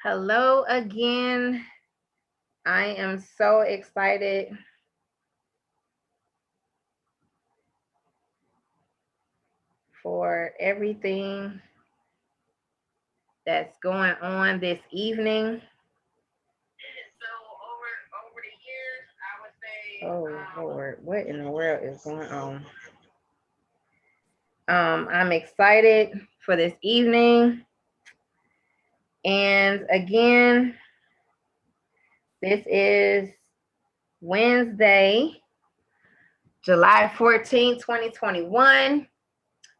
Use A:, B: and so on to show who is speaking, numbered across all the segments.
A: Hello again. I am so excited for everything that's going on this evening. Oh Lord, what in the world is going on? I'm excited for this evening. And again, this is Wednesday, July 14th, 2021.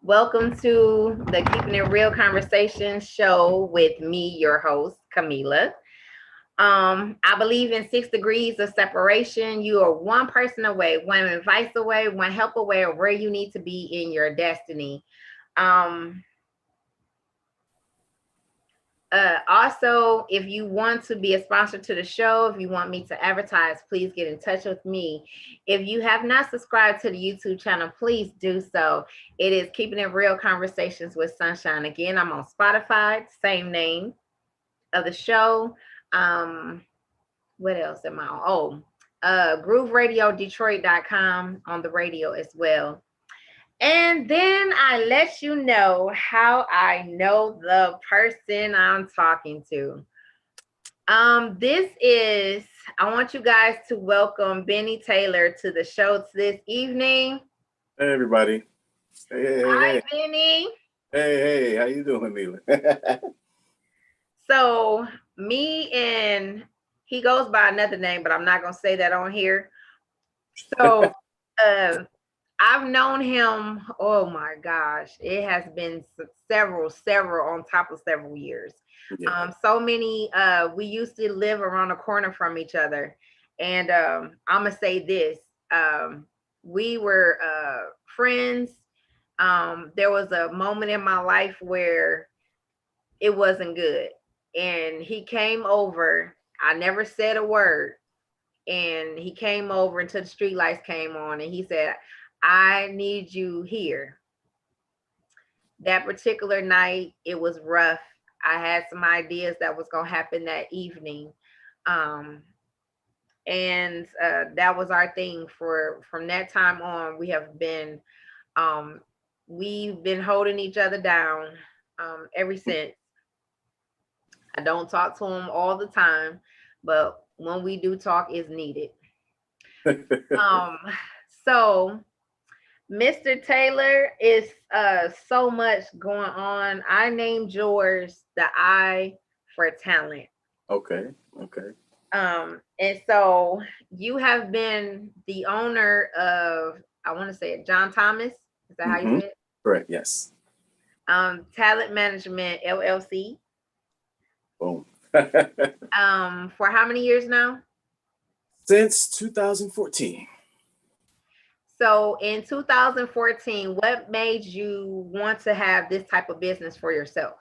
A: Welcome to the Keeping It Real Conversation show with me, your host, Camila. I believe in 6 degrees of separation. You are one person away, one advice away, one help away of where you need to be in your destiny. Um, Also, if you want to be a sponsor to the show, if you want me to advertise, please get in touch with me. If you have not subscribed to the YouTube channel, please do so. It is Keeping It Real Conversations with Sunshine. Again, I'm on Spotify, same name of the show. What else am I on? GrooveRadioDetroit.com on the radio as well. And then I let you know how I know the person I'm talking to. This is, I want you guys to welcome Bennie Taylor to the show this evening.
B: Hey, everybody.
A: Hi, Bennie.
B: Hey, how you doing, Mila?
A: So me and he goes by another name, but I'm not going to say that on here. So I've known him, oh my gosh, it has been several on top of several years. Yeah. So many, we used to live around the corner from each other. And I'm going to say this, we were friends. There was a moment in my life where it wasn't good. And he came over. I never said a word. And he came over until the street lights came on and he said, I need you here. That particular night, it was rough. I had some ideas that was going to happen that evening. And that was our thing from that time on. We've been holding each other down ever since. I don't talk to him all the time, but when we do talk, it's needed. So Mr. Taylor, is so much going on. I named yours the I for talent.
B: Okay.
A: And so you have been the owner of, I want to say it, John Thomas. Is that how you say it?
B: Correct, yes.
A: Talent Management LLC.
B: Boom.
A: For how many years now?
B: Since 2014.
A: So in 2014, what made you want to have this type of business for yourself?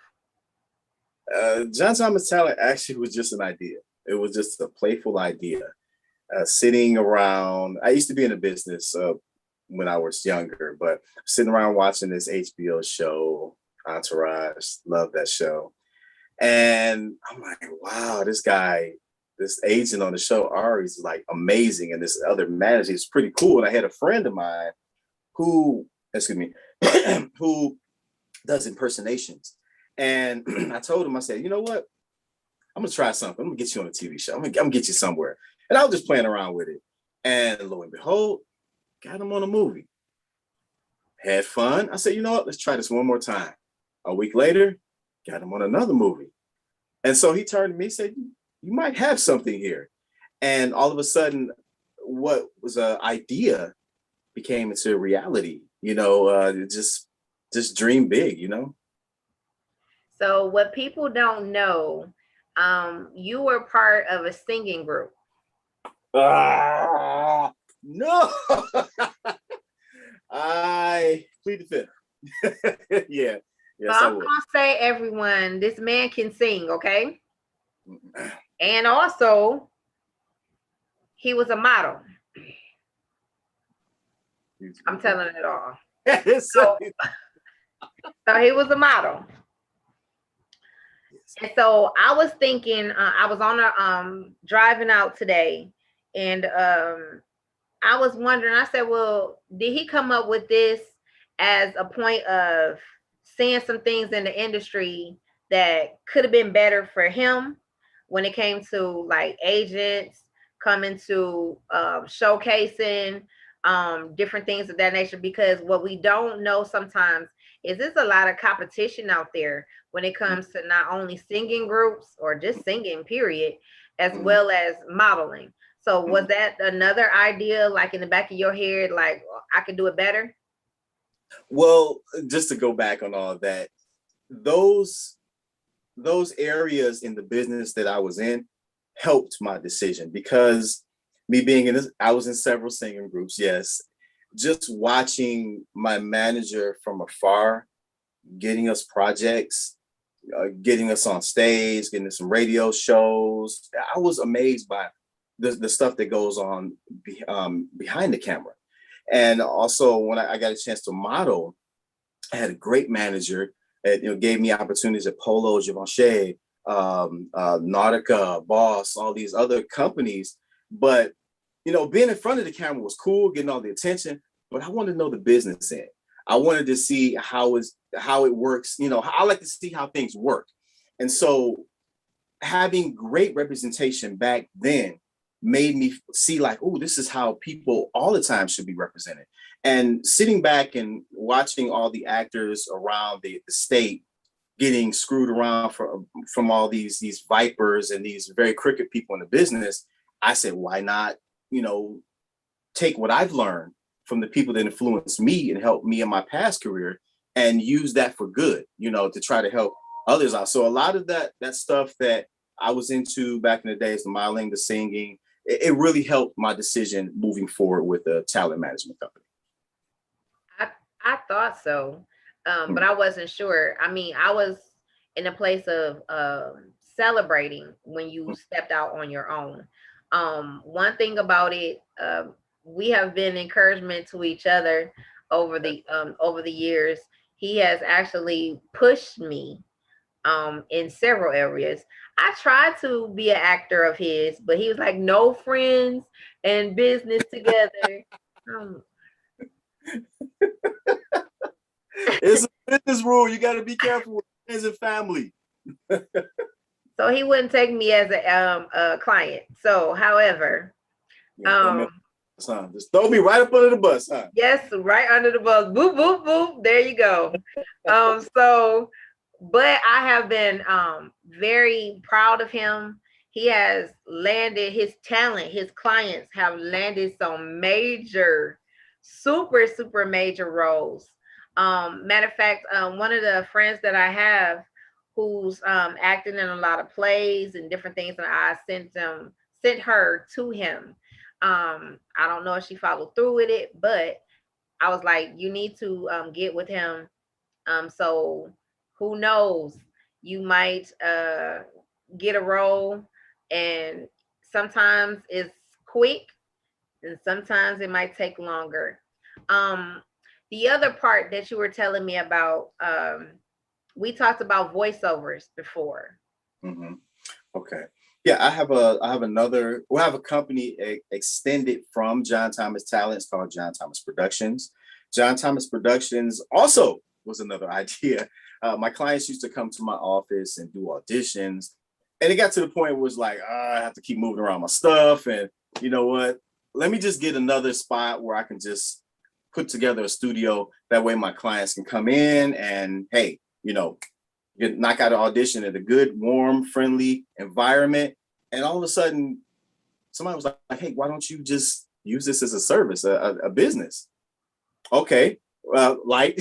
B: John Thomas Talent actually was just an idea. It was just a playful idea. Sitting around, I used to be in the business when I was younger, but sitting around watching this HBO show, Entourage, love that show. And I'm like, wow, this guy, this agent on the show, Ari, is like amazing. And this other manager is pretty cool. And I had a friend of mine who who does impersonations. And I told him, I said, you know what? I'm going to try something. I'm going to get you on a TV show. I'm going to get you somewhere. And I was just playing around with it. And lo and behold, got him on a movie. Had fun. I said, you know what? Let's try this one more time. A week later, got him on another movie. And so he turned to me and said, you might have something here. And all of a sudden, what was an idea became into reality. Just dream big,
A: So what people don't know, you were part of a singing group.
B: No. I plead the fifth. Yeah. Yes,
A: so I'm going to say, everyone, this man can sing, okay? And also, he was a model. I'm telling it all. So he was a model. And so I was thinking, I was on a driving out today, and I was wondering. I said, "Well, did he come up with this as a point of seeing some things in the industry that could have been better for him when it came to like agents coming to showcasing different things of that nature? Because what we don't know sometimes is there's a lot of competition out there when it comes to not only singing groups or just singing, period, as well as modeling. So was that another idea, like in the back of your head, like I could do it better?
B: Well, just to go back on all of that, those those areas in the business that I was in helped my decision because me being in this, I was in several singing groups, yes. Just watching my manager from afar, getting us projects, getting us on stage, getting us some radio shows. I was amazed by the stuff that goes on behind the camera. And also, when I got a chance to model, I had a great manager that gave me opportunities at Polo, Givenchy, Nautica, Boss, all these other companies. But being in front of the camera was cool, getting all the attention. But I wanted to know the business end. I wanted to see how it works. I like to see how things work. And so having great representation back then made me see like, oh, this is how people all the time should be represented. And sitting back and watching all the actors around the state getting screwed around from all these vipers and these very crooked people in the business, I said, why not, take what I've learned from the people that influenced me and helped me in my past career and use that for good, to try to help others out. So a lot of that stuff that I was into back in the days, the modeling, the singing, it really helped my decision moving forward with a talent management company.
A: I I thought so, but I wasn't sure. I mean, I was in a place of celebrating when you stepped out on your own. One thing about it, we have been encouragement to each other over the years. He has actually pushed me in several areas. I tried to be an actor of his, but he was like, no friends and business together. Um,
B: It's a business rule. You got to be careful with friends and family.
A: so he wouldn't take me as a client. So, however,
B: Yeah, throw me
A: um,
B: up, son. Just throw me right up under the bus, huh?
A: yes, right under the bus. Boop, boop, boop. There you go. So, but I have been very proud of him. He has landed his talent, his clients have landed some major, super major roles. Matter of fact, one of the friends that I have who's acting in a lot of plays and different things, and I sent her to him. I don't know if she followed through with it, but I was like, you need to get with him. So who knows? You might get a role, and sometimes it's quick, and sometimes it might take longer. Um, the other part that you were telling me about, we talked about voiceovers before.
B: Mm-hmm. Okay. Yeah, I have another. We have a company extended from John Thomas Talents called John Thomas Productions. John Thomas Productions also was another idea. My clients used to come to my office and do auditions, and it got to the point where it was like, I have to keep moving around my stuff, and you know what? Let me just get another spot where I can just put together a studio. That way, my clients can come in and hey, knock out an audition in a good, warm, friendly environment. And all of a sudden, somebody was like, hey, why don't you just use this as a service, a business? Okay, light.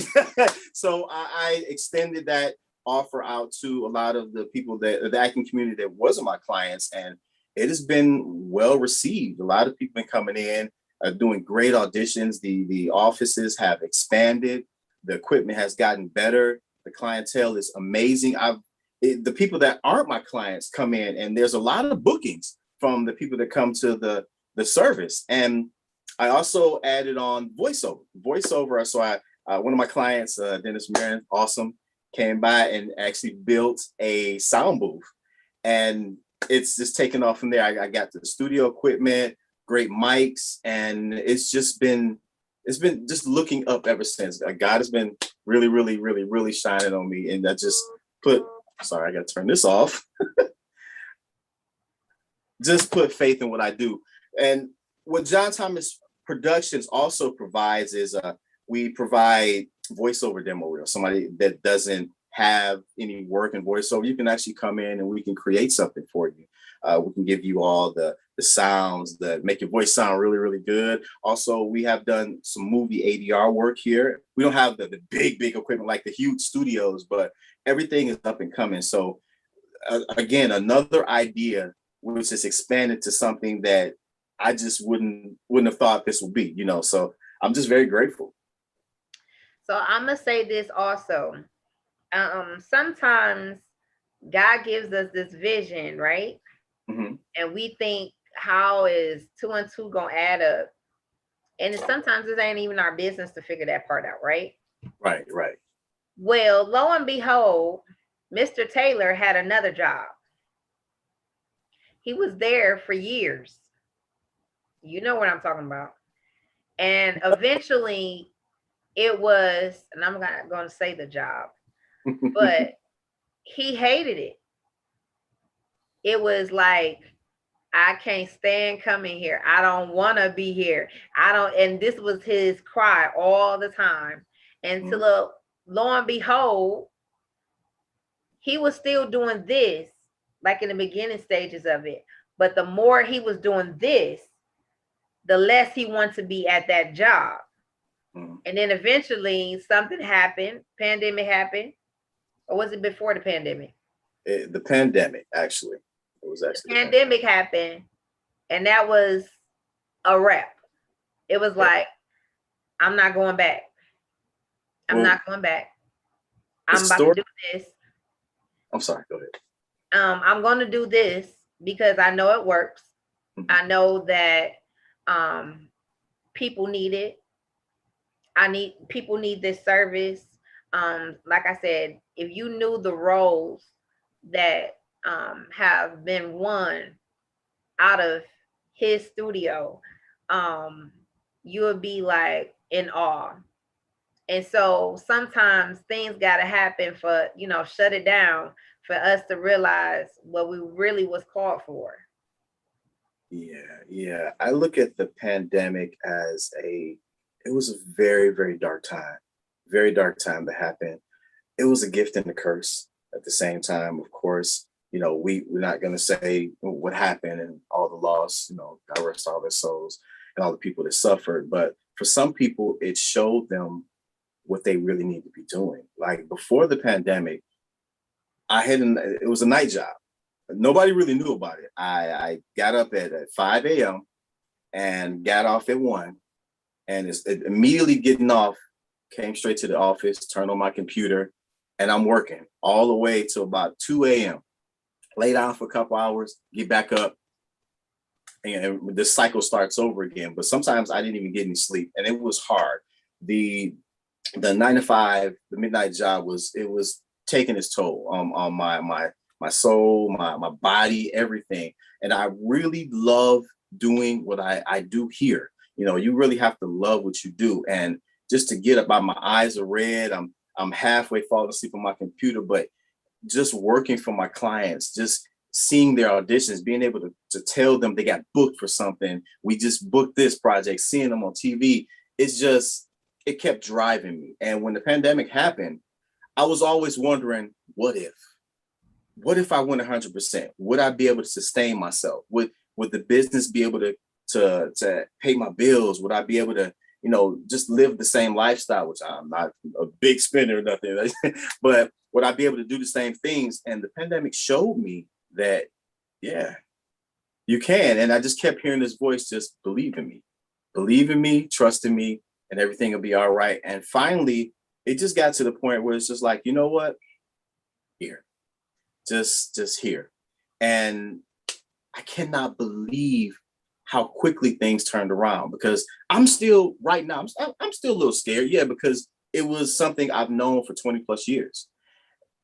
B: So I extended that offer out to a lot of the people the acting community that wasn't my clients. And it has been well received. A lot of people been coming in, doing great auditions. The offices have expanded. The equipment has gotten better. The clientele is amazing. The people that aren't my clients come in, and there's a lot of bookings from the people that come to the service. And I also added on voiceover. So I one of my clients, Dennis Marion, awesome. came by and actually built a sound booth, and it's just taken off from there. I got the studio equipment, great mics, and it's been just looking up ever since. God has been really, really, really, really shining on me, and I just put. Sorry, I got to turn this off. Just put faith in what I do. And what John Thomas Productions also provides is we provide voiceover demo reel. Somebody that doesn't have any work in voiceover, you can actually come in and we can create something for you. We can give you all the sounds that make your voice sound really, really good. Also, we have done some movie ADR work here. We don't have the big equipment like the huge studios, but everything is up and coming. So again, another idea which is expanded to something that I just wouldn't have thought this would be, So I'm just very grateful.
A: So I'm gonna say this also. Sometimes God gives us this vision, right?
B: Mm-hmm.
A: And we think, how is 2 and 2 gonna add up? And sometimes it ain't even our business to figure that part out, right?
B: Right.
A: Well, lo and behold, Mr. Taylor had another job. He was there for years. You know what I'm talking about. And eventually it was, and I'm not going to say the job, but he hated it. It was like, I can't stand coming here. I don't want to be here. And this was his cry all the time. And lo and behold, he was still doing this, like in the beginning stages of it. But the more he was doing this, the less he wanted to be at that job. And then eventually something happened, pandemic happened. Or was it before the pandemic?
B: The pandemic, actually. It was actually
A: the pandemic happened, and that was a wrap. It was like, I'm not going back. I'm not going back. I'm about to do this.
B: I'm sorry, go ahead.
A: I'm going to do this because I know it works. Mm-hmm. I know that people need it. People need this service. Like I said, if you knew the roles that have been won out of his studio, you would be like in awe. And so sometimes things got to happen for, shut it down for us to realize what we really was called for.
B: Yeah. I look at the pandemic as it was a very, very dark time that happened. It was a gift and a curse at the same time. Of course, we're not going to say what happened and all the loss, God rest all their souls and all the people that suffered. But for some people, it showed them what they really need to be doing. Like before the pandemic, it was a night job. Nobody really knew about it. I got up at 5 a.m. and got off at 1. And it's immediately getting off, came straight to the office, turned on my computer, and I'm working all the way till about 2 a.m. Lay down for a couple hours, get back up, and the cycle starts over again. But sometimes I didn't even get any sleep, and it was hard. The 9 to 5, the midnight job was taking its toll on my soul, my body, everything. And I really love doing what I do here. You really have to love what you do. And just to get up, my eyes are red. I'm halfway falling asleep on my computer, but just working for my clients, just seeing their auditions, being able to tell them they got booked for something. We just booked this project, seeing them on TV. It kept driving me. And when the pandemic happened, I was always wondering, what if I went 100%? Would I be able to sustain myself? Would the business be able to pay my bills? Would I be able to, just live the same lifestyle, which I'm not a big spender or nothing, but would I be able to do the same things? And the pandemic showed me that, yeah, you can. And I just kept hearing this voice, just believe in me, trust in me, and everything will be all right. And finally, it just got to the point where it's just like, you know what? Here, just here. And I cannot believe how quickly things turned around, because I'm still right now, I'm still a little scared. Yeah, because it was something I've known for 20 plus years.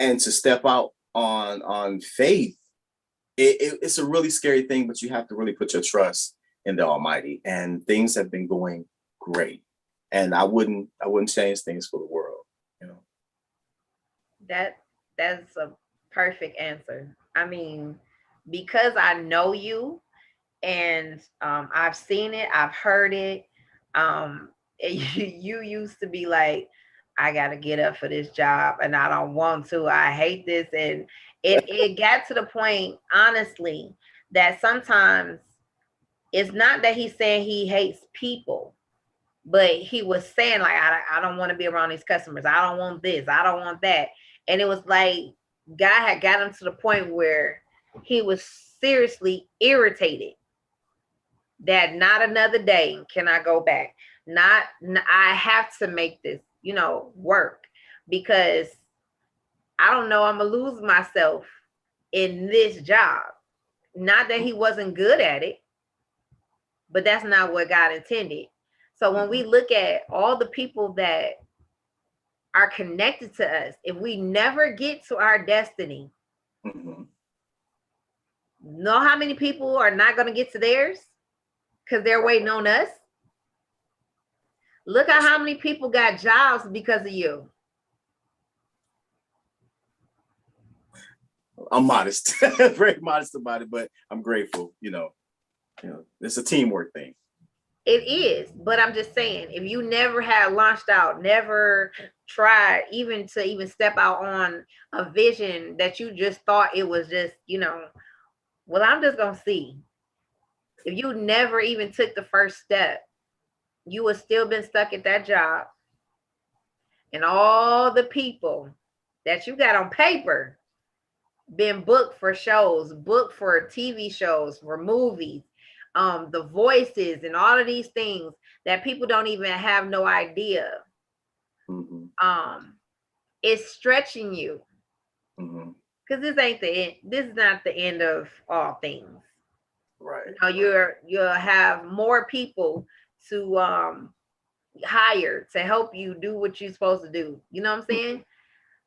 B: and to step out on faith, it's a really scary thing, but you have to really put your trust in the Almighty. And things have been going great, and I wouldn't change things for the world. You know.
A: That's a perfect answer. I mean, because I know you and I've seen it, I've heard it. Um, you used to be like, I gotta get up for this job and I don't want to. I hate this. And it got to the point, honestly, that sometimes it's not that he's saying he hates people, but he was saying like, I don't want to be around these customers. I don't want this. I don't want that. And it was like God had got him to the point where he was seriously irritated that not another day can I go back. Not I have to make this, work because I don't know, I'm gonna lose myself in this job. Not that he wasn't good at it, but that's not what God intended. So when we look at all the people that are connected to us, if we never get to our destiny, know how many people are not going to get to theirs because they're waiting on us? Look at how many people got jobs because of you.
B: I'm modest, very modest about it, but I'm grateful. It's a teamwork thing.
A: It is, but I'm just saying, if you never had launched out, never tried even to even step out on a vision that you just thought it was just, well, I'm just gonna see. If you never even took the first step, you would still been stuck at that job. And all the people that you got on paper been booked for shows, booked for TV shows, for movies, the voices and all of these things that people don't even have no idea. It's stretching you. Because this ain't the end, this is not the end of all things.
B: Right.
A: You'll have more people to hire to help you do what you're supposed to do. You know what I'm saying?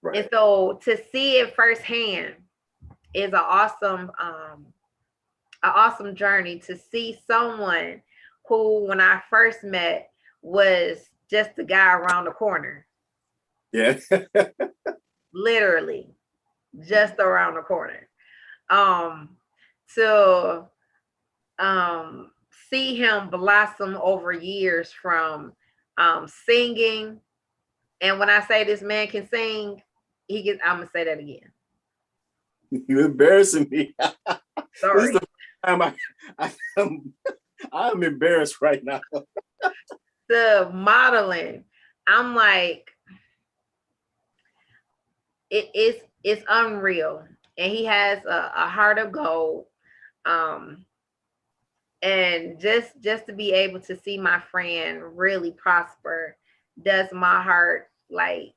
A: Right. And so to see it firsthand is an awesome journey, to see someone who, when I first met, was just the guy around the corner.
B: Yeah.
A: Literally just around the corner. To see him blossom over years from singing. And when I say this man can sing, I'm gonna say that again.
B: You're embarrassing me.
A: Sorry.
B: This is the time I'm embarrassed right now.
A: The modeling, I'm like, it's unreal. And he has a heart of gold. And just to be able to see my friend really prosper does my heart, like,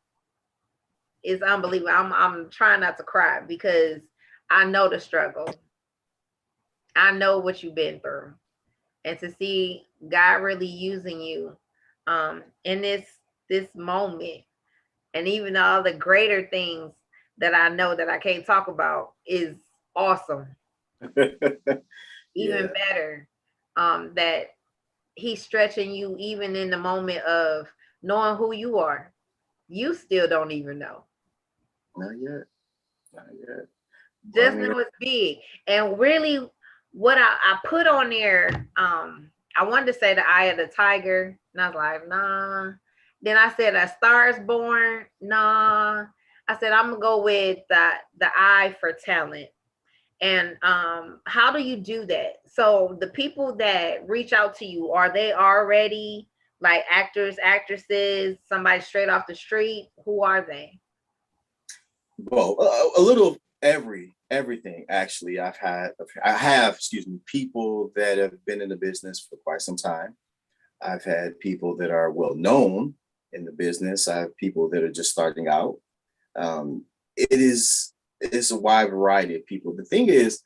A: it's unbelievable. I'm trying not to cry because I know the struggle. I know what you've been through. And to see God really using you in this moment, and even all the greater things that I know that I can't talk about, is awesome. Even better, that he's stretching you even in the moment of knowing who you are. You still don't even know.
B: Not yet. Not yet.
A: Just know it's big. And really, what I put on there, I wanted to say the eye of the tiger, and I was like, nah. Then I said a star is born, nah. I said I'm gonna go with the eye for talent. And how do you do that? So the people that reach out to you, are they already like actors, actresses, somebody straight off the street? Who are they?
B: Well, a little everything actually. I have, excuse me, people that have been in the business for quite some time. I've had people that are well known in the business. I have people that are just starting out. It's a wide variety of people. The thing is,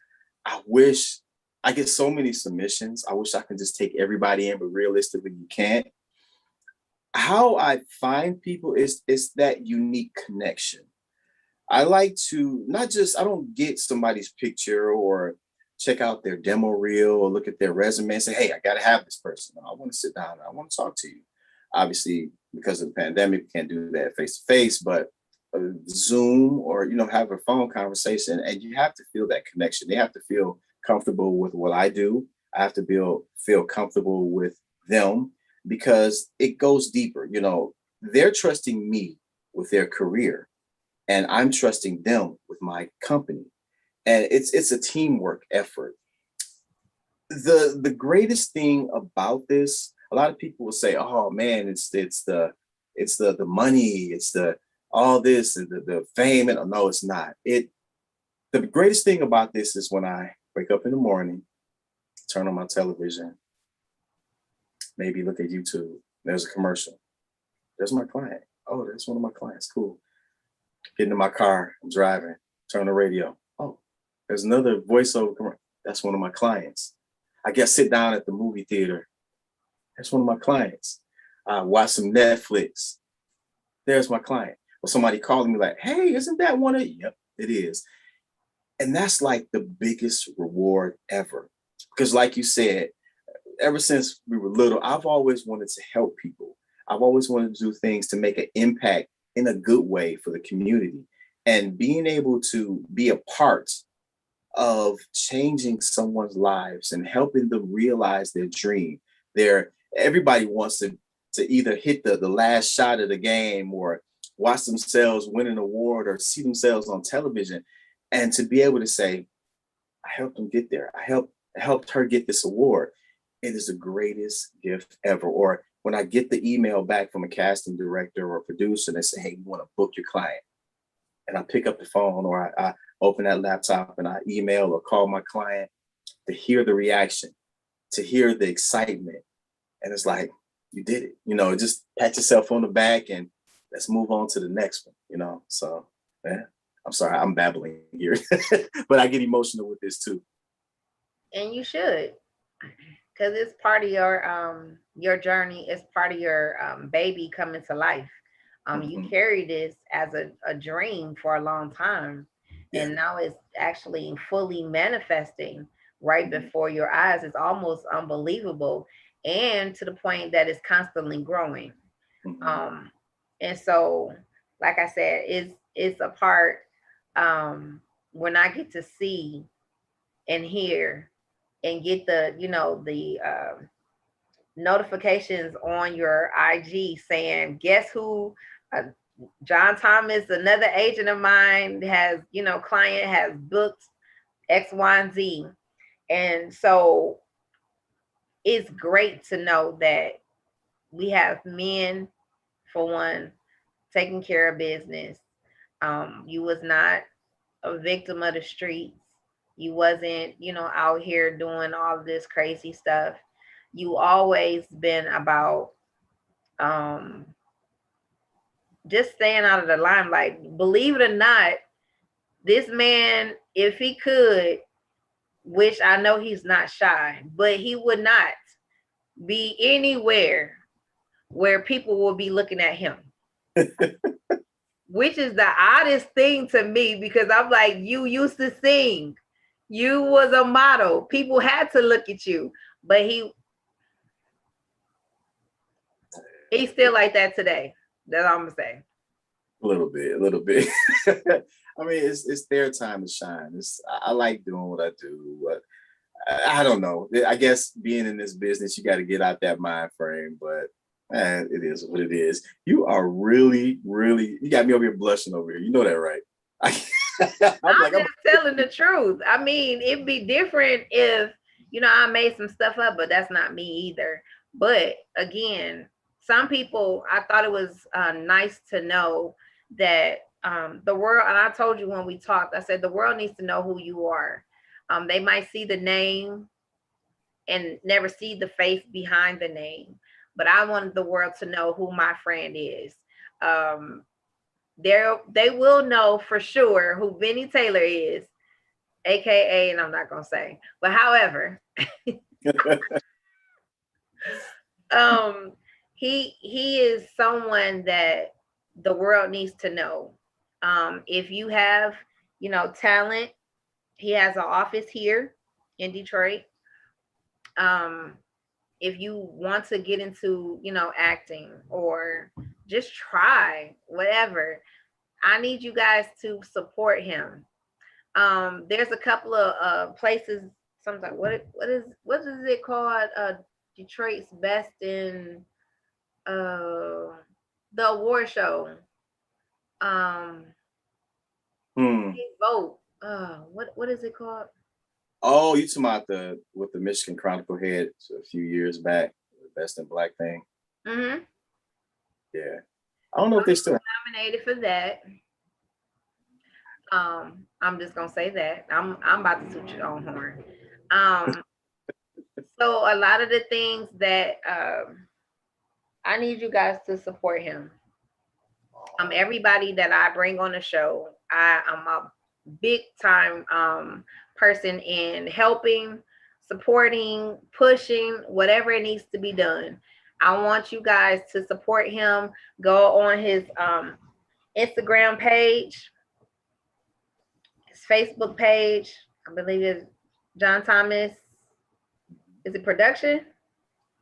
B: I wish I get so many submissions. I wish I could just take everybody in, but realistically, you can't. How I find people is that unique connection. I like to not just, I don't get somebody's picture or check out their demo reel or look at their resume and say, hey, I got to have this person. No, I want to sit down. I want to talk to you. Obviously, because of the pandemic, we can't do that face to face, but Zoom or, have a phone conversation, and you have to feel that connection. They have to feel comfortable with what I do. I have to feel comfortable with them because it goes deeper. They're trusting me with their career and I'm trusting them with my company. And it's a teamwork effort. The greatest thing about this, a lot of people will say, "Oh man, it's the money, it's the all this and the fame." And no, it's not. The greatest thing about this is when I wake up in the morning, turn on my television, maybe look at YouTube. There's a commercial. There's my client. Oh, that's one of my clients. Cool. Get into my car, I'm driving, turn the radio. Oh, there's another voiceover commercial. That's one of my clients. I guess sit down at the movie theater. That's one of my clients. Watch some Netflix. There's my client. Or somebody calling me like, hey, isn't that one of you? Yep, it is. And that's like the biggest reward ever. Because like you said, ever since we were little, I've always wanted to help people. I've always wanted to do things to make an impact in a good way for the community. And being able to be a part of changing someone's lives and helping them realize their dream. Everybody wants to either hit the last shot of the game or watch themselves win an award or see themselves on television. And to be able to say, I helped them get there. I helped her get this award. It is the greatest gift ever. Or when I get the email back from a casting director or producer and they say, hey, we want to book your client. And I pick up the phone or I open that laptop and I email or call my client to hear the reaction, to hear the excitement. And it's like, you did it. Just pat yourself on the back and let's move on to the next one. So, yeah, I'm sorry, I'm babbling here, but I get emotional with this too.
A: And you should, because it's part of your journey. It's part of your baby coming to life. You
B: Mm-hmm.
A: carry this as a dream for a long time,
B: Yeah.
A: and now it's actually fully manifesting right
B: Mm-hmm.
A: before your eyes. It's almost unbelievable, and to the point that it's constantly growing.
B: Mm-hmm.
A: Um, and so, like I said, it's a part when I get to see and hear and get the notifications on your IG saying, guess who? Uh, John Thomas, another agent of mine, has, client has booked X, Y, and Z. And so it's great to know that we have men, for one, taking care of business. You was not a victim of the streets. You wasn't, out here doing all of this crazy stuff. You always been about um just staying out of the limelight. Believe it or not, this man, if he could, which I know he's not shy, but he would not be anywhere where people will be looking at him. Which is the oddest thing to me because I'm like, you used to sing. You was a model. People had to look at you. But he's still like that today. That's all I'm gonna say.
B: A little bit, a little bit. I mean, it's their time to shine. I like doing what I do, but I don't know. I guess being in this business, you got to get out that mind frame. But it is what it is. You are really, really. You got me over here blushing over here. You know that, right? I'm
A: I'm
B: like,
A: just telling the truth. I mean, it'd be different if, I made some stuff up, but that's not me either. But again, some people, I thought it was nice to know that the world, and I told you when we talked, I said the world needs to know who you are. They might see the name and never see the face behind the name, but I wanted the world to know who my friend is. Um, they will know for sure who Bennie Taylor is, aka, and I'm not gonna say, but however, um, he is someone that the world needs to know. If you have, talent, he has an office here in Detroit. Um, if you want to get into, acting or just try whatever, I need you guys to support him. There's a couple of places. Sometimes what is it called? Detroit's best in the award show. Um,
B: Hmm.
A: vote. What is it called?
B: Oh, you talking about the with the Michigan Chronicle head a few years back, the Best in Black thing?
A: Mm-hmm.
B: Yeah, I don't know if they still.
A: Nominated for that. I'm just gonna say that. I'm about to toot your own horn. Um, so a lot of the things that I need you guys to support him. Everybody that I bring on the show, I'm a big time person in helping, supporting, pushing, whatever it needs to be done. I want you guys to support him. Go on his Instagram page, his Facebook page. I believe it's John Thomas. Is it production?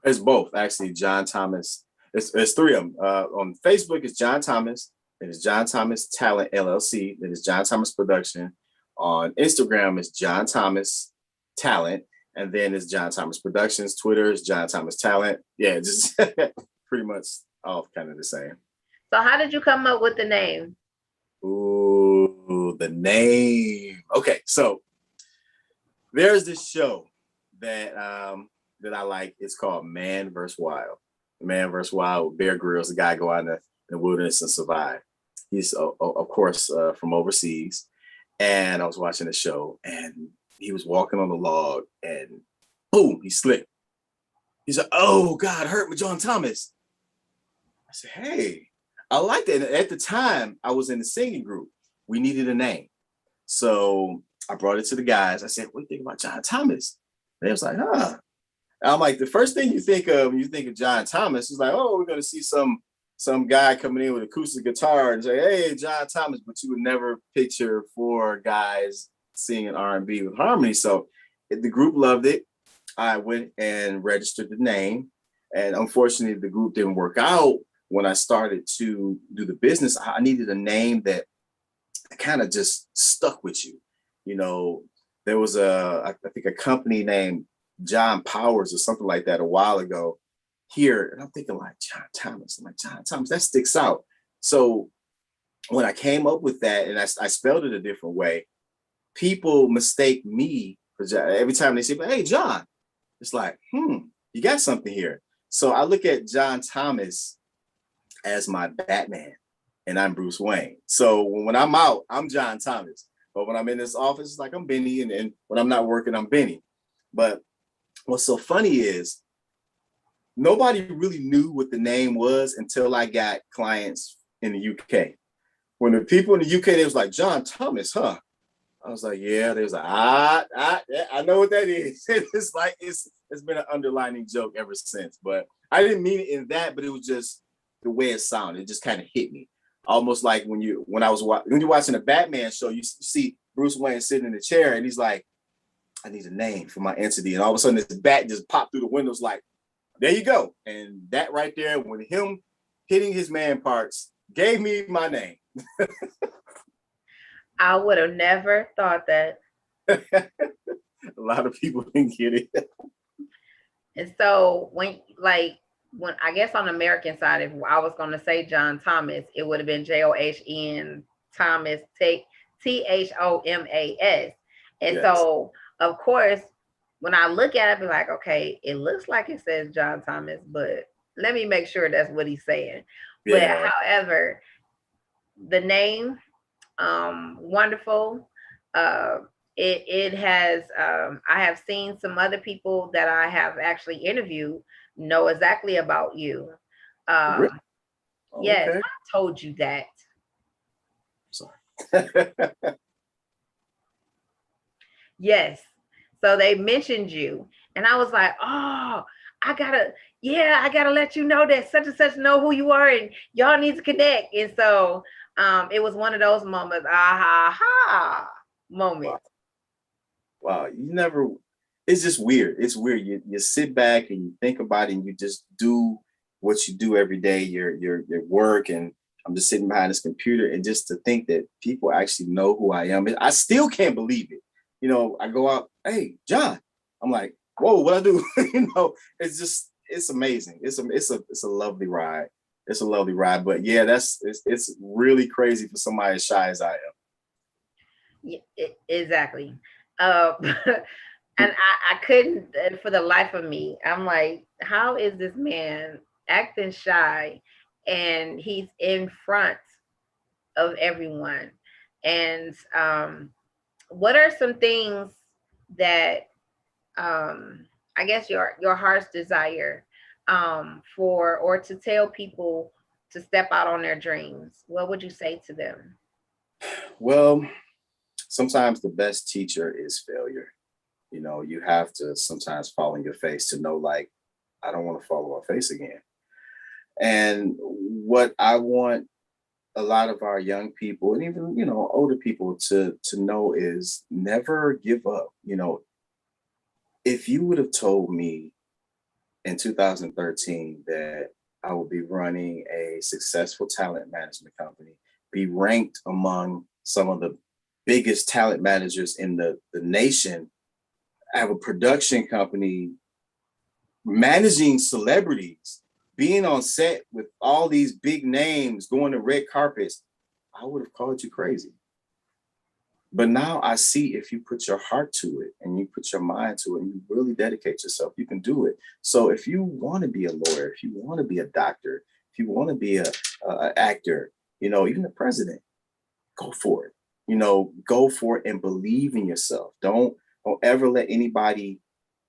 B: It's both actually. John Thomas. It's three of them. On Facebook, it's John Thomas. Then it's John Thomas Talent LLC. Then it's John Thomas Production. On Instagram, it's John Thomas Talent, and then it's John Thomas Productions. Twitter is John Thomas Talent. Yeah, just pretty much all kind of the same.
A: So how did you come up with the name?
B: Ooh, the name. Okay, so there's this show that that I like. It's called Man vs. Wild. Man vs. Wild. Bear Grylls, the guy go out in the wilderness and survive. He's of course from overseas, and I was watching the show, and he was walking on the log, and boom, he slipped. He's like, "Oh God, hurt me, John Thomas." I said, "Hey, I like that." And at the time, I was in the singing group. We needed a name, so I brought it to the guys. I said, "What do you think about John Thomas?" And they was like, "Huh." I'm like, the first thing you think of when you think of John Thomas is like, oh, we're gonna see some guy coming in with acoustic guitar and say, "Hey, John Thomas," but you would never picture four guys singing R&B with harmony. So the group loved it. I went and registered the name, and unfortunately, the group didn't work out. When I started to do the business, I needed a name that kind of just stuck with you. You know, there was I think a company named John Powers or something like that a while ago here. And I'm thinking like John Thomas. I'm like, John Thomas, that sticks out. So when I came up with that and I spelled it a different way, people mistake me for John. Every time they say, "But hey, John," it's like, you got something here. So I look at John Thomas as my Batman and I'm Bruce Wayne. So when I'm out, I'm John Thomas. But when I'm in this office, it's like I'm Bennie. And when I'm not working, I'm Bennie. But what's so funny is nobody really knew what the name was until I got clients in the UK. When the people in the UK, they was like, "John Thomas, huh?" I was like, "Yeah." They was like, yeah, I know what that is." It's like it's been an underlining joke ever since. But I didn't mean it in that, but it was just the way it sounded. It just kind of hit me. Almost like when you're watching a Batman show, you see Bruce Wayne sitting in the chair and he's like, "I need a name for my entity." And all of a sudden this bat just popped through the windows like, there you go. And that right there, when him hitting his man parts, gave me my name.
A: I would have never thought that.
B: A lot of people didn't get it.
A: And so when I guess on the American side, if I was going to say John Thomas, it would have been JOHN Thomas, THOMAS. And yes. So of course, when I look at it, I'd be like, okay, it looks like it says John Thomas, but let me make sure that's what he's saying. Yeah. But however, the name, wonderful. It has, I have seen some other people that I have actually interviewed know exactly about you. Really? Yes, okay. I told you that.
B: Sorry.
A: Yes. So they mentioned you, and I was like, "Oh, I gotta let you know that such and such know who you are, and y'all need to connect." And so It was one of those moments, ah ha ha
B: Wow.
A: moments.
B: Wow. You never, it's just weird. It's weird. You sit back and you think about it and you just do what you do every day, your work. And I'm just sitting behind this computer and just to think that people actually know who I am. I still can't believe it. You know, I go out, hey, John. I'm like, whoa, what I do? You know, it's just, it's amazing. It's a lovely ride. It's a lovely ride. But yeah, it's really crazy for somebody as shy as I
A: Yeah, exactly. Uh, and I couldn't for the life of me. I'm like, how is this man acting shy and he's in front of everyone? And what are some things that I guess your heart's desire for or to tell people to step out on their dreams? What would you say to them?
B: am. Well, sometimes the best teacher is failure. You know, you have to sometimes fall on your face to know, like, I don't want to fall on my face again. And what I want a lot of our young people and even, you know, older people to know is never give up. You know, if you would have told me in 2013 that I would be running a successful talent management company, be ranked among some of the biggest talent managers in the nation, I have a production company managing celebrities, being on set with all these big names, going to red carpets, I would have called you crazy. But now I see if you put your heart to it and you put your mind to it and you really dedicate yourself, you can do it. So if you want to be a lawyer, if you want to be a doctor, if you want to be a actor, you know, even the president, go for it. You know, go for it and believe in yourself. Don't ever let anybody,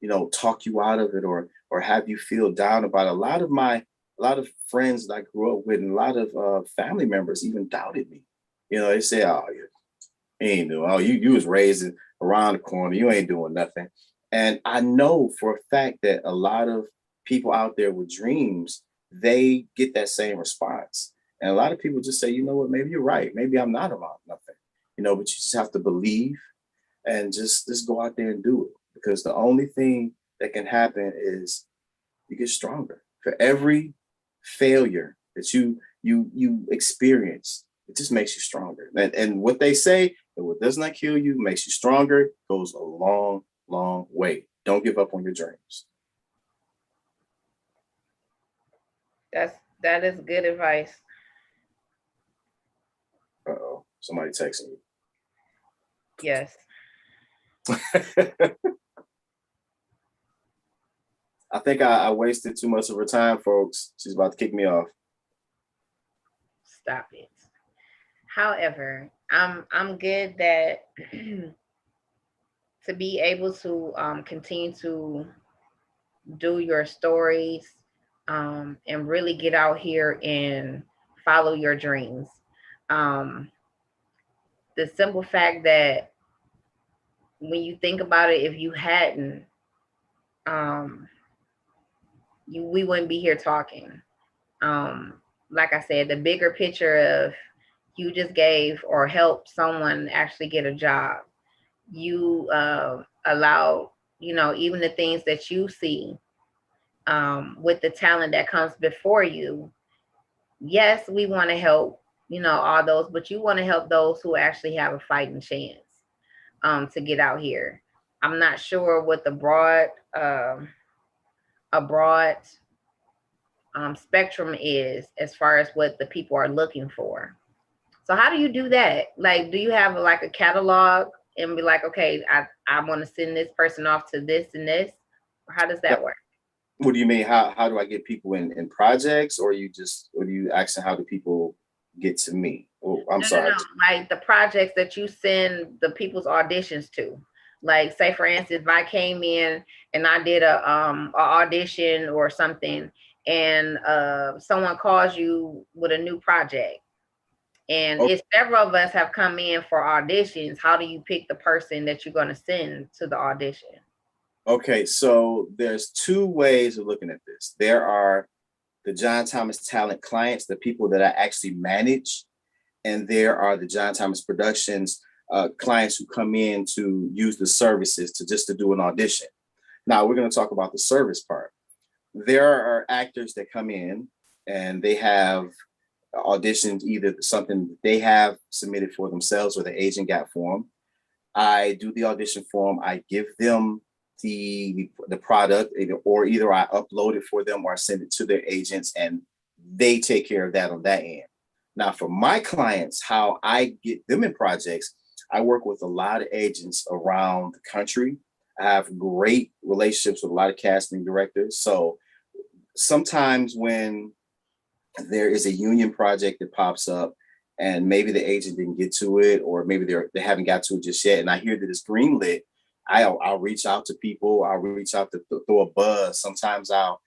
B: you know, talk you out of it or have you feel down about it. A lot of friends that I grew up with and a lot of family members even doubted me. You know, they say, "Oh, you ain't doing. Oh, you was raised around the corner. You ain't doing nothing." And I know for a fact that a lot of people out there with dreams, they get that same response. And a lot of people just say, you know what, maybe you're right. Maybe I'm not about nothing. You know, but you just have to believe and just go out there and do it. Because the only thing that can happen is you get stronger. For every failure that you experience, it just makes you stronger. And what they say, that what does not kill you makes you stronger, goes a long, long way. Don't give up on your dreams.
A: That is good advice.
B: Uh-oh, somebody texting
A: Yes.
B: you. I think I wasted too much of her time, folks. She's about to kick me off.
A: Stop it. However, I'm good that to be able to continue to do your stories and really get out here and follow your dreams. Um, the simple fact that when you think about it, if you hadn't, um, we wouldn't be here talking. Um, like I said, the bigger picture of you just gave or helped someone actually get a job. You allow, you know, even the things that you see with the talent that comes before you. Yes, we want to help, you know, all those, but you want to help those who actually have a fighting chance to get out here. I'm not sure what the a broad spectrum is as far as what the people are looking for. So how do you do that? Like, do you have like a catalog and be like, okay, I want to send this person off to this and this, or how does that work?
B: What do you mean? How do I get people in projects, or you just, or do you asking how do people get to me? Oh, I'm
A: No,
B: sorry.
A: no. Like the projects that you send the people's auditions to. Like, say for instance, if I came in and I did a audition or something, and someone calls you with a new project, and
B: Okay,
A: if several of us have come in for auditions, how do you pick the person that you're going to send to the audition?
B: okay. So there's two ways of looking at this. There are the John Thomas Talent clients, the people that I actually manage, and there are the John Thomas Productions clients who come in to use the services to do an audition. Now we're going to talk about the service part. There are actors that come in and they have auditioned either something that they have submitted for themselves or the agent got for them. I do the audition form. I give them the product, or either I upload it for them or I send it to their agents, and they take care of that on that end. Now, for my clients, how I get them in projects, I work with a lot of agents around the country. I have great relationships with a lot of casting directors. So sometimes when there is a union project that pops up and maybe the agent didn't get to it, or maybe they haven't got to it just yet, and I hear that it's greenlit, I'll reach out to people. I'll reach out to throw a buzz. Sometimes I'll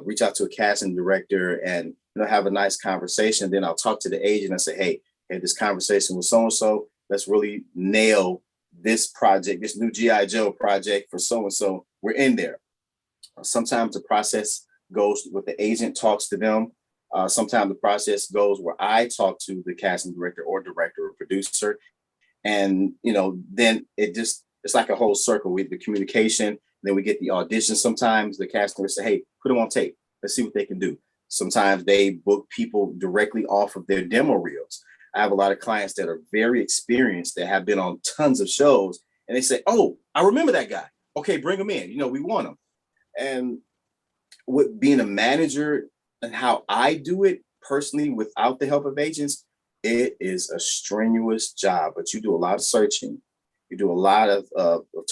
B: reach out to a casting director and have a nice conversation. Then I'll talk to the agent and say, hey, had this conversation with so and so. Let's really nail this project, this new G.I. Joe project for so and so. We're in there. Sometimes the process goes with the agent talks to them. Sometimes the process goes where I talk to the casting director or director or producer, and then it's like a whole circle with the communication. Then we get the audition. Sometimes the casting will say, hey, put them on tape. Let's see what they can do. Sometimes they book people directly off of their demo reels. I have a lot of clients that are very experienced, that have been on tons of shows, and they say, oh, I remember that guy. Okay, bring him in. We want him. And with being a manager and how I do it personally without the help of agents, it is a strenuous job, but you do a lot of searching. You do a lot of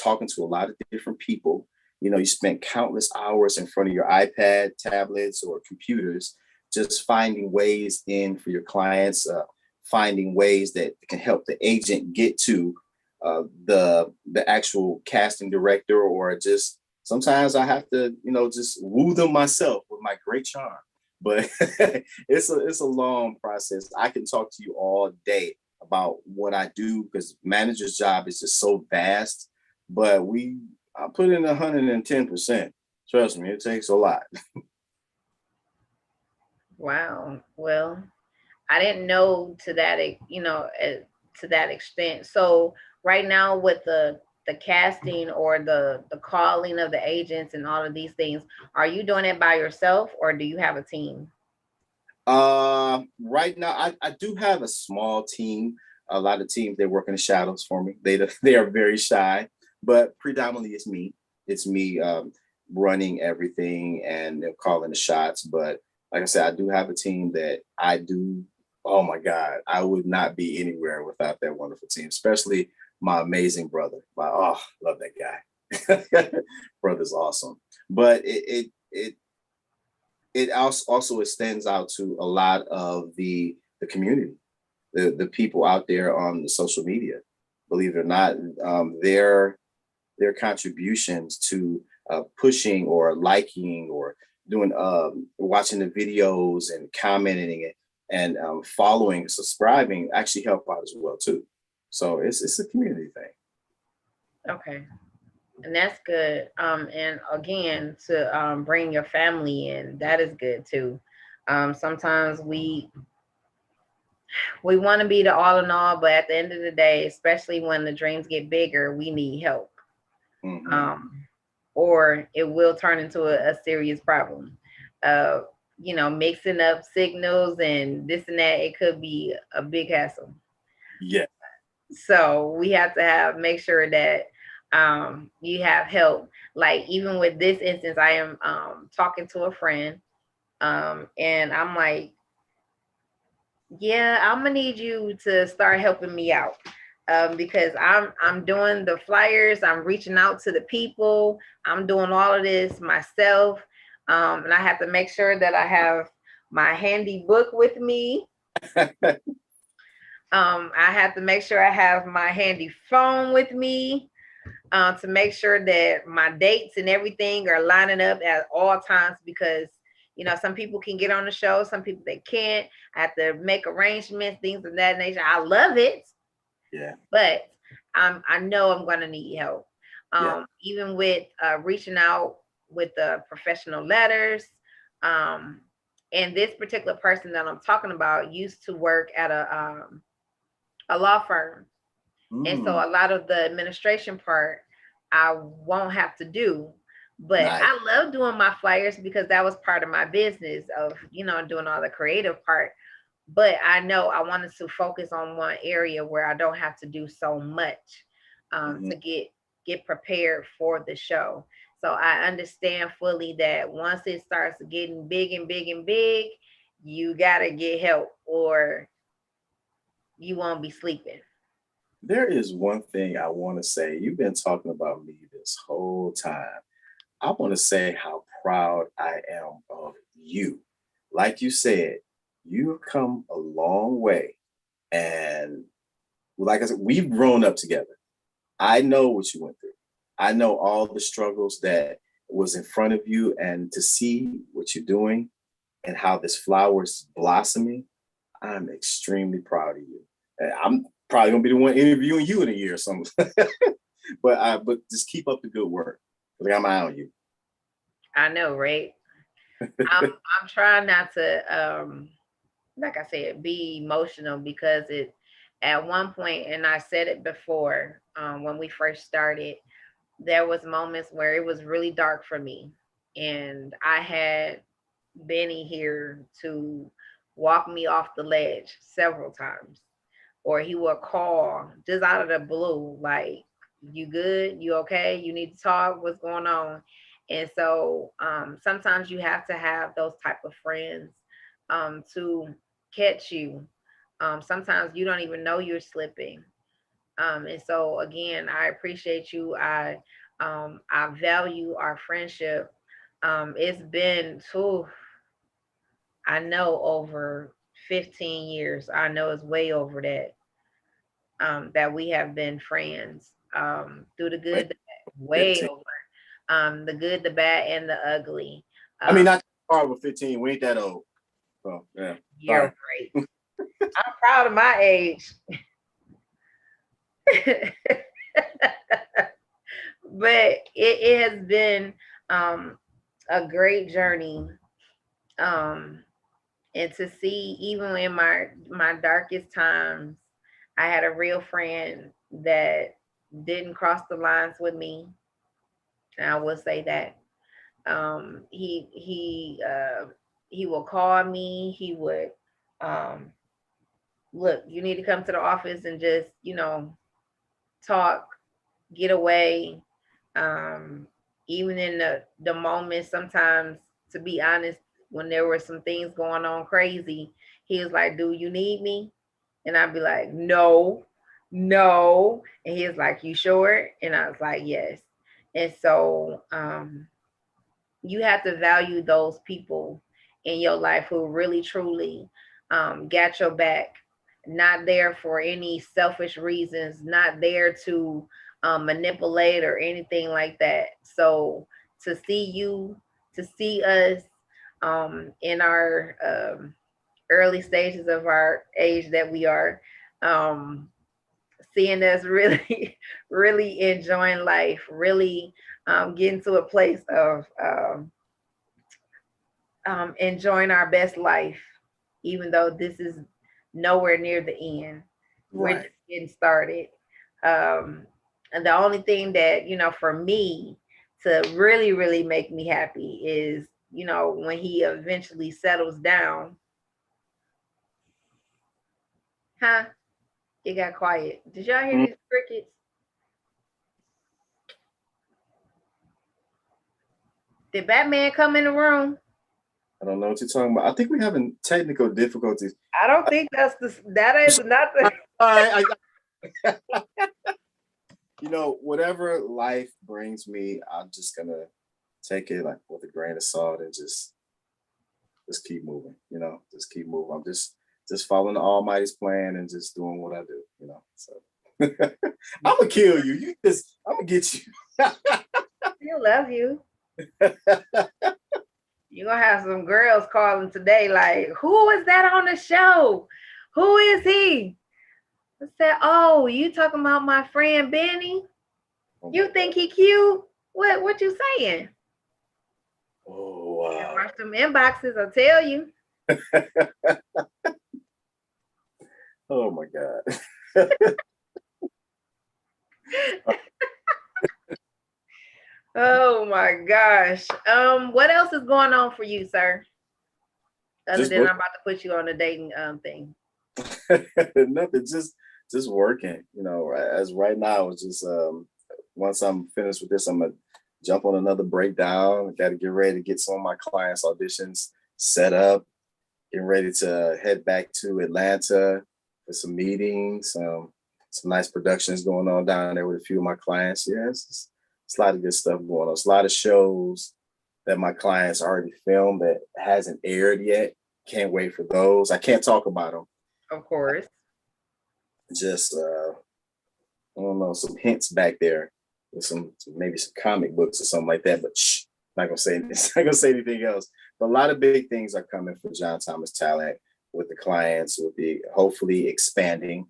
B: talking to a lot of different people. You spend countless hours in front of your iPad, tablets, or computers, just finding ways in for your clients, finding ways that can help the agent get to the actual casting director, or just sometimes I have to, just woo them myself with my great charm. But it's a long process. I can talk to you all day about what I do, because manager's job is just so vast. But I put in 110%. Trust me, it takes a lot.
A: Wow. Well, I didn't know to that, to that extent. So right now with the casting or the calling of the agents and all of these things, are you doing it by yourself or do you have a team?
B: Right now I do have a small team. A lot of teams, they work in the shadows for me. They are very shy, but predominantly it's me running everything and calling the shots. But like I said, I do have a team that I do. Oh my God, I would not be anywhere without that wonderful team, especially my amazing brother. Love that guy. Brother's awesome. But it also extends out to a lot of the community, the people out there on the social media. Believe it or not, their contributions to pushing or liking or doing watching the videos and commenting it and following, subscribing actually help out as well too. So it's a community thing.
A: Okay. And that's good. And again, to bring your family in, that is good too. Sometimes we want to be the all in all, but at the end of the day, especially when the dreams get bigger, we need help. Mm-hmm. Or it will turn into a serious problem. Mixing up signals and this and that, it could be a big hassle.
B: Yeah.
A: So we have to make sure that you have help. Like even with this instance, I am talking to a friend, and I'm like, yeah, I'm gonna need you to start helping me out. Because I'm doing the flyers, I'm reaching out to the people, I'm doing all of this myself, and I have to make sure that I have my handy book with me. I have to make sure I have my handy phone with me, to make sure that my dates and everything are lining up at all times, because some people can get on the show, some people they can't. I have to make arrangements, things of that nature. I love it.
B: Yeah.
A: But I know I'm going to need help. Even with reaching out with the professional letters, And this particular person that I'm talking about used to work at a law firm. And so
B: Mm,
A: a lot of the administration part I won't have to do. But
B: nice.
A: I love doing my flyers because that was part of my business of, doing all the creative part. But I know I wanted to focus on one area where I don't have to do so much
B: Mhm.
A: to get prepared for the show. So I understand fully that once it starts getting big and big and big, you gotta get help or you won't be sleeping.
B: There is one thing I want to say. You've been talking about me this whole time. I want to say how proud I am of you. Like you said, you've come a long way. And like I said, we've grown up together. I know what you went through. I know all the struggles that was in front of you, and to see what you're doing and how this flower is blossoming, I'm extremely proud of you. And I'm probably gonna be the one interviewing you in a year or something. But just keep up the good work. Like I'm eye on you.
A: I know, right? I'm trying not to like I said, be emotional because it at one point, and I said it before, when we first started, there was moments where it was really dark for me. And I had Benny here to walk me off the ledge several times. Or he would call just out of the blue, like, you good? You okay? You need to talk? What's going on? And so sometimes you have to have those type of friends to catch you. Sometimes you don't even know you're slipping. And so again, I appreciate you. I value our friendship. It's been I know over 15 years. I know it's way over that. That we have been friends through the
B: Wait,
A: good, the bad, way
B: 15.
A: over. The good, the bad, and the ugly.
B: I mean,
A: Um,
B: not that far with 15. We ain't that old. So yeah.
A: you're
B: Sorry.
A: right. I'm proud of my age. But it has been um, a great journey. Um, and to see, even in my darkest times, I had a real friend that didn't cross the lines with me. And I will say that he will call me. He would um, look. You need to come to the office and just talk, get away. Um, Even in the moment, sometimes, to be honest, when there were some things going on crazy, he was like, "Do you need me?" And I'd be like, "No, no." And he was like, "You sure?" And I was like, "Yes." And so you have to value those people in your life who really truly got your back, not there for any selfish reasons, not there to manipulate or anything like that. So to see you, to see us in our early stages of our age that we are, um, seeing us really, really enjoying life, really getting to a place of enjoying our best life, even though this is nowhere near the end. We're
B: Right.
A: just getting started. And the only thing that, for me to really, really make me happy is, when he eventually settles down. Huh? It got quiet. Did y'all hear
B: Mm,
A: these crickets? Did Batman come in the room?
B: I don't know what you're talking about. I think we're having technical difficulties.
A: I don't think that is not the.
B: I, whatever life brings me, I'm just gonna take it like with a grain of salt and just keep moving. Just keep moving. I'm just following the Almighty's plan and just doing what I do. So I'm gonna kill you. I'm gonna get you.
A: Still love you. You're gonna have some girls calling today, like, who is that on the show? Who is he? I said, oh, you talking about my friend Benny?
B: Oh
A: You
B: my
A: think
B: god.
A: he cute? What you saying?
B: Oh
A: And
B: wow.
A: watch them inboxes, I'll tell you.
B: Oh my God.
A: Oh my gosh. What else is going on for you, sir? Other
B: Just
A: than
B: work.
A: I'm about to put you on a dating thing.
B: Nothing. Just working. You know, as right now, it's just once I'm finished with this, I'm gonna jump on another breakdown. I got to get ready to get some of my clients' auditions set up. Getting ready to head back to Atlanta for some meetings. Some nice productions going on down there with a few of my clients. Yeah, it's a lot of good stuff going on. It's a lot of shows that my clients already filmed that hasn't aired yet. Can't wait for those. I can't talk about them.
A: Of course.
B: Just I don't know, some hints back there with some maybe some comic books or something like that. But shh, not gonna say not gonna say anything else. But a lot of big things are coming for John Thomas Talent with the clients, with the hopefully expanding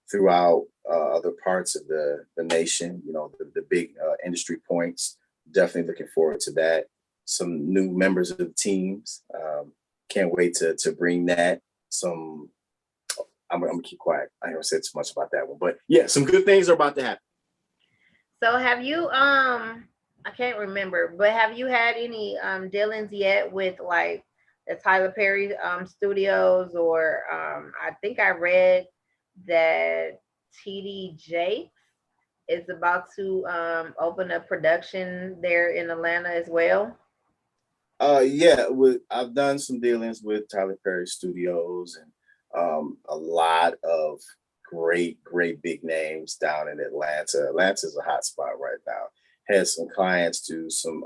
B: throughout other parts of the nation. You know, the big industry points. Definitely looking forward to that. Some new members of the teams. Can't wait to bring that. Some I'm gonna keep quiet. I ain't gonna say too much about that one, but yeah, some good things are about to happen.
A: So have you I can't remember, but have you had any dealings yet with like the Tyler Perry studios, or I think I read that TD Jakes is about to open a production there in Atlanta as well.
B: Yeah, I've done some dealings with Tyler Perry Studios and a lot of great big names down in Atlanta. Atlanta's a hot spot right now. Had some clients do some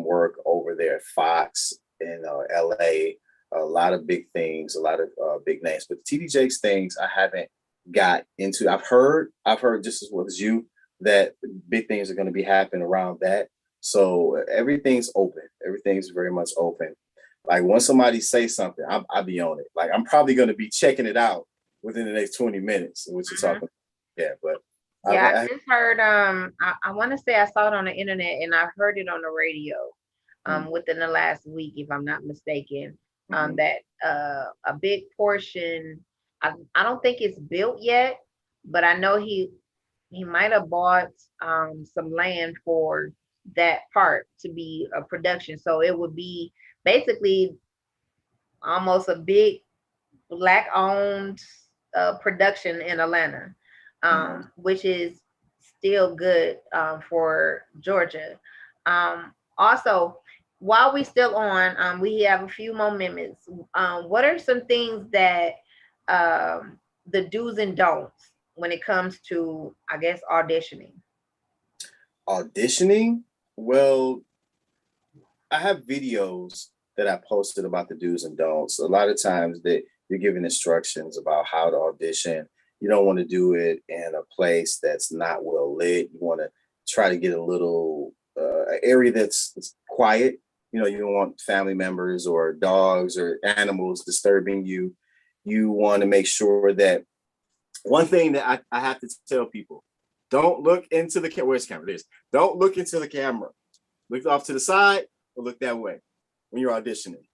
B: work over there at Fox in LA. A lot of big things, a lot of big names. But the TD Jakes things I haven't got into. I've heard just as well as you that big things are going to be happening around that. So everything's open. Everything's very much open. Like once somebody says something, I'll be on it. Like I'm probably going to be checking it out within the next 20 minutes, which you're
A: Mhm.
B: talking. Yeah, but
A: Yeah, I just heard I want to say I saw it on the internet and I heard it on the radio
B: mm,
A: within the last week, if I'm not mistaken.
B: mhm,
A: That a big portion, I don't think it's built yet, but I know he might have bought some land for that part to be a production. So it would be basically almost a big black owned production in Atlanta,
B: mhm.
A: which is still good for Georgia. Also, while we still on, we have a few more minutes. What are some things that the do's and don'ts when it comes to, I guess, auditioning?
B: Auditioning. Well, I have videos that I posted about the do's and don'ts. A lot of times that you're given instructions about how to audition. You don't want to do it in a place that's not well lit. You want to try to get a little area that's quiet. You know, you don't want family members or dogs or animals disturbing you. You want to make sure that one thing that I have to tell people: don't look into the camera. Where's the camera? This. Don't look into the camera. Look off to the side or look that way when you're auditioning.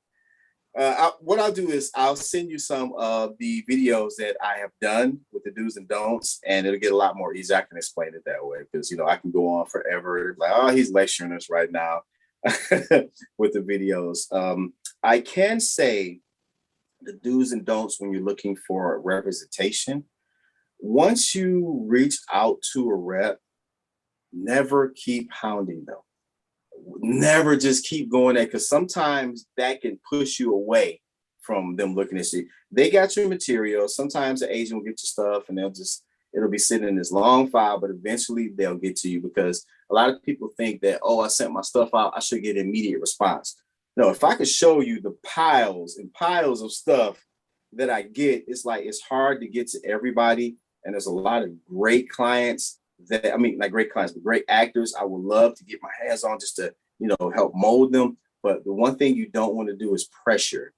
B: What I'll do is I'll send you some of the videos that I have done with the do's and don'ts, and it'll get a lot more easy. I can explain it that way because I can go on forever. Like, oh, he's lecturing us right now with the videos. I can say the do's and don'ts when you're looking for representation. Once you reach out to a rep, never keep hounding them, never just keep going there because sometimes that can push you away from them looking at you. They got your material. Sometimes the agent will get your stuff and it'll be sitting in this long file, but eventually they'll get to you because a lot of people think that, oh, I sent my stuff out, I should get immediate response. No, if I could show you the piles and piles of stuff that I get, it's like it's hard to get to everybody. And there's a lot of great clients that I mean, not great clients, but great actors I would love to get my hands on just to, help mold them. But the one thing you don't want to do is pressure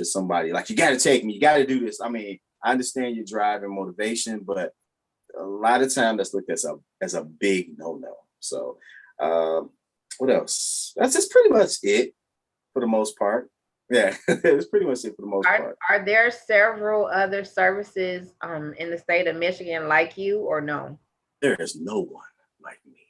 B: somebody. Like, you got to take me, you got to do this. I mean, I understand your drive and motivation, but a lot of time that's looked as a big no-no. So what else? That's just pretty much it for the most part. Yeah, it's pretty much it for the most
A: Are
B: part.
A: are there several other services in the state of Michigan like you or no?
B: There is no one like me.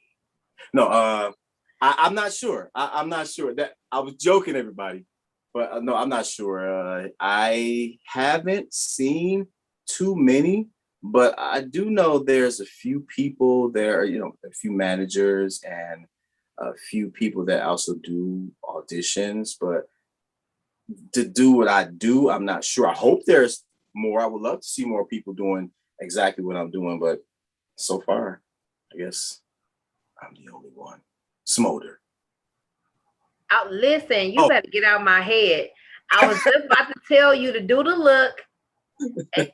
B: No, I'm not sure. I'm not sure. That I was joking, everybody, but no, I'm not sure. I haven't seen too many, but I do know there's a few people there. You know, a few managers and a few people that also do auditions. But to do what I do, I'm not sure. I hope there's more. I would love to see more people doing exactly what I'm doing, but so far, I guess I'm the only one. Smolder.
A: Listen, you
B: Oh,
A: better get out my head. I was just about to tell you to do the look. And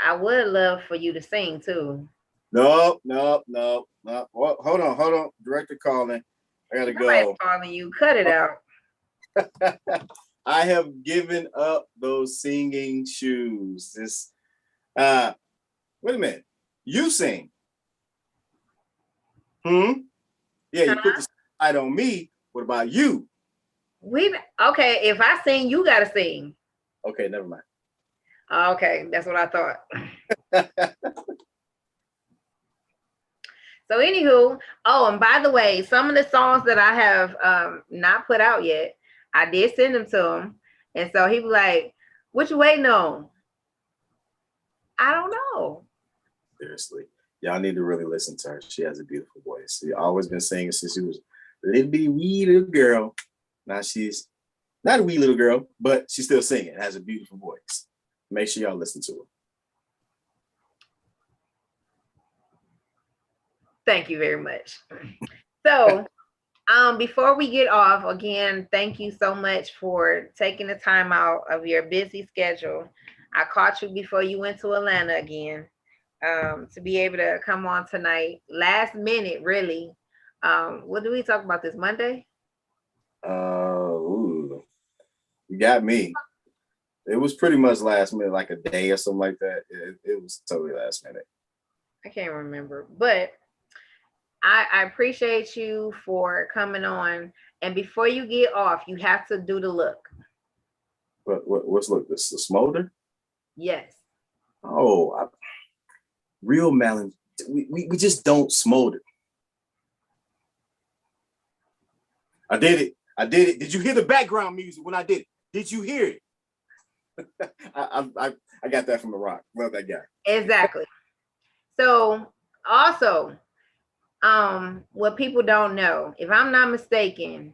A: I would love for you to sing too.
B: no, no, no, no. Well, hold on. Director calling. I gotta
A: Nobody's
B: go.
A: calling you. Cut it out.
B: I have given up those singing shoes. This uh wait a minute. You sing. Hmm? Yeah, you put
A: Huh?
B: the spotlight on me. What about you?
A: We okay. If I sing, you gotta sing.
B: Okay, never mind.
A: Okay, that's what I thought. So, anywho, oh, and by the way, some of the songs that I have not put out yet, I did send them to him, and so he was like, "What you waiting on?" I don't know.
B: Seriously. Y'all need to really listen to her. She has a beautiful voice. She's always been singing since she was a little bitty wee little girl. Now she's not a wee little girl, but she's still singing. Has a beautiful voice. Make sure y'all listen to her.
A: Thank you very much. So, before we get off, again, thank you so much for taking the time out of your busy schedule. I caught you before you went to Atlanta again, to be able to come on tonight. Last minute, really. What do we talk about this Monday?
B: Ooh, you got me. It was pretty much last minute, like a day or something like that. It was totally last minute.
A: I can't remember, but I appreciate you for coming on. And before you get off, you have to do the look.
B: But what's look this the smolder?
A: Yes.
B: Oh, real melon. We just don't smolder. I did it. I did it. Did you hear the background music when I did it? Did you hear it? I got that from The Rock. Love that guy.
A: Exactly. So also, what people don't know, if I'm not mistaken,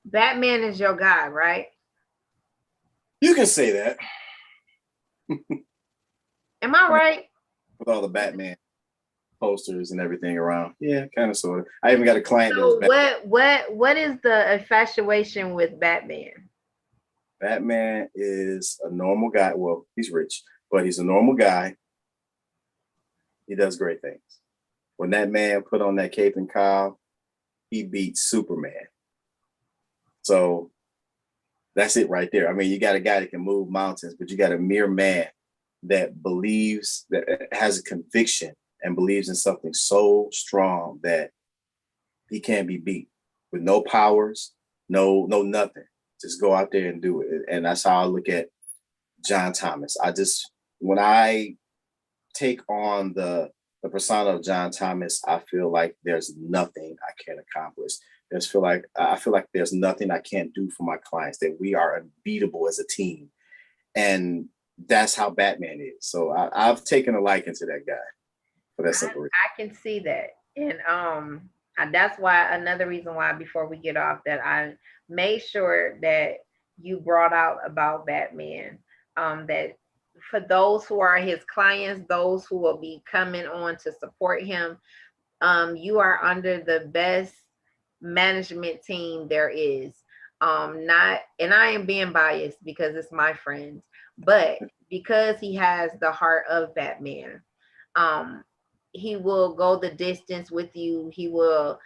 A: Batman is your guy, right?
B: You can say that
A: Am I right?
B: with all the Batman posters and everything around. Yeah, kind of sort of. I even got a client that was
A: So what is the infatuation with Batman?
B: Batman is a normal guy. Well, he's rich, but he's a normal guy. He does great things. When that man put on that cape and cowl, he beat Superman. So that's it right there. I mean, you got a guy that can move mountains, but you got a mere man that believes, that has a conviction and believes in something so strong that he can't be beat with no powers, no nothing. Just go out there and do it. And that's how I look at John Thomas. I just when I take on the persona of John Thomas, I feel like there's nothing I can't accomplish. I feel like there's nothing I can't do for my clients. That we are unbeatable as a team, and that's how Batman is. So I've taken a liking to that guy for that simple reason.
A: I can see that. And that's why another reason why before we get off that I made sure that you brought out about Batman. That for those who are his clients, those who will be coming on to support him, you are under the best management team there is. Not, and I am being biased because it's my friend, but because he has the heart of Batman, um, he will go the distance with you. He will,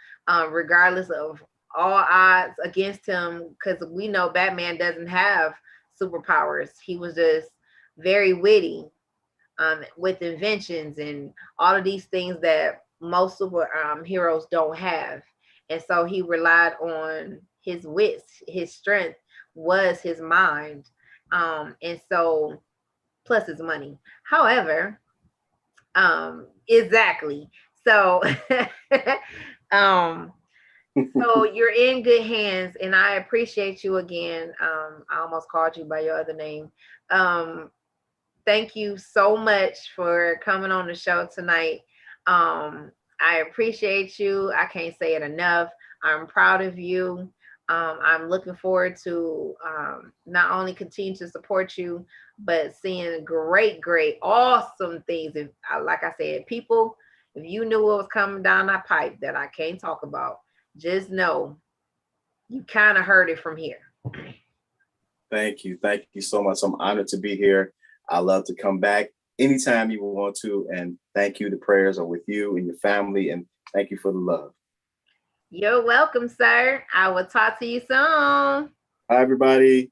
A: regardless of all odds against him, because we know Batman doesn't have superpowers. He was just very witty, with inventions and all of these things that most super heroes don't have. And so he relied on his wits, his strength, was his mind. And so plus his money. However, exactly. So um so you're in good hands, and I appreciate you again. I almost called you by your other name. Um, thank you so much for coming on the show tonight. Um, I appreciate you. I can't say it enough. I'm proud of you. I'm looking forward to not only continue to support you, but seeing great, awesome things. If, like I said, people, if you knew what was coming down that pipe that I can't talk about, just know you kind of heard it from here.
B: Thank you. Thank you so much. I'm honored to be here. I love to come back anytime you want to. And thank you. The prayers are with you and your family. And thank you for the love.
A: You're welcome, sir. I will talk to you soon.
B: Bye, everybody.